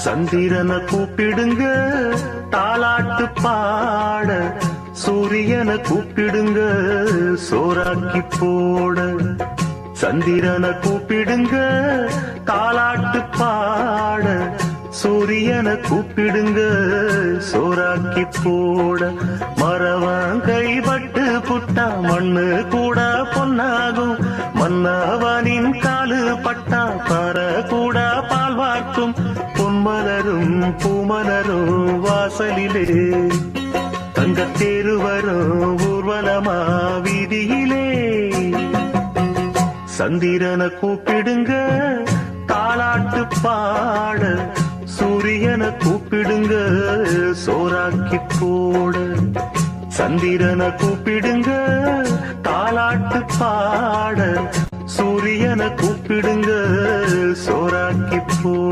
சந்திரனை கூப்பிடுங்க தாலாட்டு பாட, சூரியனை கூப்பிடுங்க சோறாக்கி போட. சந்திரனை கூப்பிடுங்க தாலாட்டு பாட, சூரியனை கூப்பிடுங்க சோறாக்கி போட. மரவன் கைப்பட்டு புட்டா மண்ணு கூட பொன்னாகும், மன்னவனின் காலு பட்டா பற கூட பால் வார்க்கும். பொன்மலரும் பூமலரும் வாசலிலே, தங்கத்தேரு வரும் ஊர்வலமா வீதியிலே. சந்திரனை கூப்பிடுங்க தாலாட்டு பாட, சூரியனை கூப்பிடுங்க சோறாக்கி போட. சந்திரனை கூப்பிடுங்க தாலாட்டு பாட, சூரியனை கூப்பிடுங்க சோறாக்கி போட.